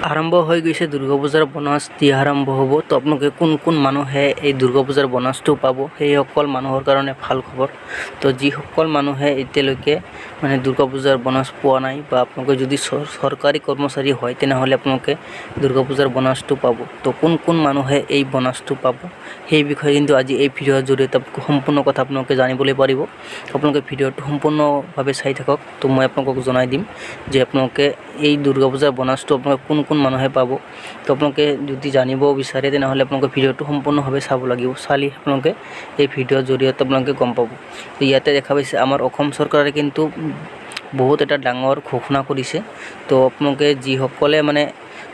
আৰম্ভ হৈ গৈছে দুৰ্গা পূজাৰ বনাছ দিয়া আৰম্ভ হ'ব। তো আপোনালোকে কোন মানুহে এই দুৰ্গা পূজাৰ বনাছটো পাব, সেইসকল মানুহৰ কাৰণে ভাল খবৰ। তো যিসকল মানুহে এতিয়ালৈকে মানে দুৰ্গা পূজাৰ বনাছ পোৱা নাই বা আপোনালোকে যদি চৰকাৰী কৰ্মচাৰী হয় তেনেহ'লে আপোনালোকে দুৰ্গা পূজাৰ বনাছটো পাব। তো কোন মানুহে এই বনাছটো পাব সেই বিষয়ে কিন্তু আজি এই ভিডিঅ'ৰ জৰিয়তে সম্পূৰ্ণ কথা আপোনালোকে জানিবলৈ পাৰিব। আপোনালোকে ভিডিঅ'টো সম্পূৰ্ণভাৱে চাই থাকক। তো মই আপোনালোকক জনাই দিম যে আপোনালোকে এই দুৰ্গা পূজাৰ বনাছটো আপোনালোকে কোন মানুহে পাব। তো আপোনালোকে যদি জানিব বিচাৰে তেনেহ'লে আপোনালোকে ভিডিঅ'টো সম্পূৰ্ণভাৱে চাব লাগিব। চালি আপোনালোকে এই ভিডিঅ'ৰ জৰিয়তে আপোনালোকে গম পাব। তো ইয়াতে দেখা পাইছে আমাৰ অসম চৰকাৰে কিন্তু বহুত এটা ডাঙৰ ঘোষণা কৰিছে। তো আপোনালোকে যিসকলে মানে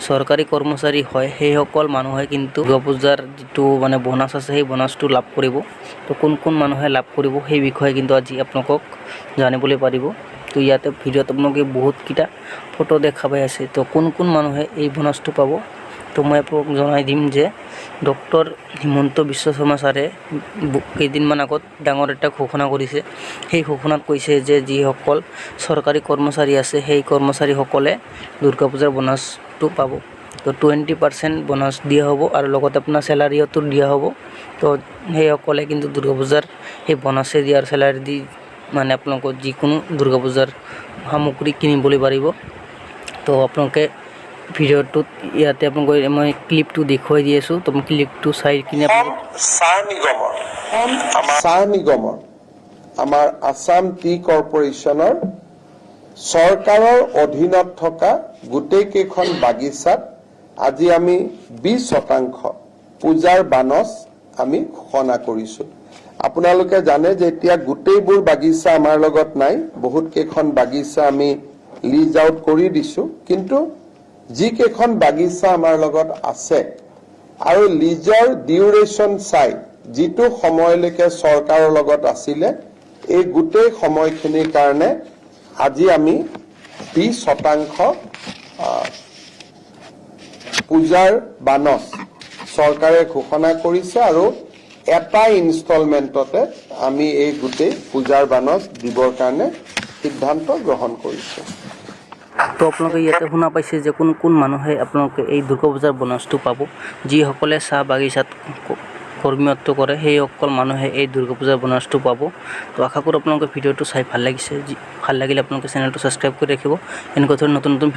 চৰকাৰী কৰ্মচাৰী হয় সেইসকল মানুহে কিন্তু দুৰ্গা পূজাৰ যিটো মানে বনাছ আছে সেই বনাছটো লাভ কৰিব। তো কোন মানুহে লাভ কৰিব সেই বিষয়ে কিন্তু আজি আপোনালোকক জানিবলৈ পাৰিব। তো ইয়াতে ভিডিঅ'ত আপোনালোকে বহুতকেইটা ফটো দেখা পাই আছে। তো কোন মানুহে এই বনাছটো পাব তো মই আপোনাক জনাই দিম যে ডক্টৰ হিমন্ত বিশ্ব শৰ্মা ছাৰে কেইদিনমান আগত ডাঙৰ এটা ঘোষণা কৰিছে। সেই ঘোষণাত কৈছে যে যিসকল চৰকাৰী কৰ্মচাৰী আছে সেই কৰ্মচাৰীসকলে দুৰ্গা পূজাৰ বনাছটো পাব। তো 20% বনাছ দিয়া হ'ব আৰু লগতে আপোনাৰ চেলাৰিটো দিয়া হ'ব। তো সেইসকলে কিন্তু দুৰ্গা পূজাৰ সেই বনাছে দিয়াৰ চেলাৰি দি মানে আপোনালোকৰ যিকোনো দুৰ্গা পূজাৰ সামগ্ৰী কিনিবলৈ পাৰিব। তো আপোনালোকে ভিডিঅ'টোত ইয়াতে আপোনালোকৰ মই ক্লিপটো দেখুৱাই দি আছোঁ। তো মই ক্লিপটো চাই কিনে চাহ নিগমৰ আমাৰ আসাম টি কৰ্পৰেশ্যনৰ চৰকাৰৰ অধীনত থকা গোটেই কেইখন বাগিচাত আজি আমি 20% পূজাৰ বানছ আমি ঘোষণা কৰিছোঁ। আপোনালোকে জানে যে এতিয়া গোটেইবোৰ বাগিচা আমাৰ লগত নাই, বহুত কেইখন বাগিচা আমি লিজ আউট কৰি দিছোঁ। কিন্তু যিকেইখন বাগিচা আমাৰ লগত আছে আৰু লিজৰ ডিউৰেশ্যন চাই যিটো সময়লৈকে চৰকাৰৰ লগত আছিলে এই গোটেই সময়খিনিৰ কাৰণে আজি আমি 20% পূজাৰ বানছ চৰকাৰে ঘোষণা কৰিছে আৰু এটা ইনষ্টলমেণ্টতে আমি এই গোটেই পূজাৰ বানছ দিবৰ কাৰণে সিদ্ধান্ত গ্ৰহণ কৰিছোঁ। তো আপোনালোকে ইয়াতে শুনা পাইছে যে কোন মানুহে আপোনালোকে এই দুৰ্গা পূজাৰ বনাছটো পাব। যিসকলে চাহ বাগিচাত কৰ্মীত্ব কৰে সেইসকল মানুহে এই দুৰ্গা পূজাৰ বনাছটো পাব। তো আশা কৰোঁ আপোনালোকে ভিডিঅ'টো চাই ভাল লাগিছে। ভাল লাগিলে আপোনালোকে চেনেলটো ছাবস্ক্ৰাইব কৰি ৰাখিব। এনেকুৱা ধৰণৰ নতুন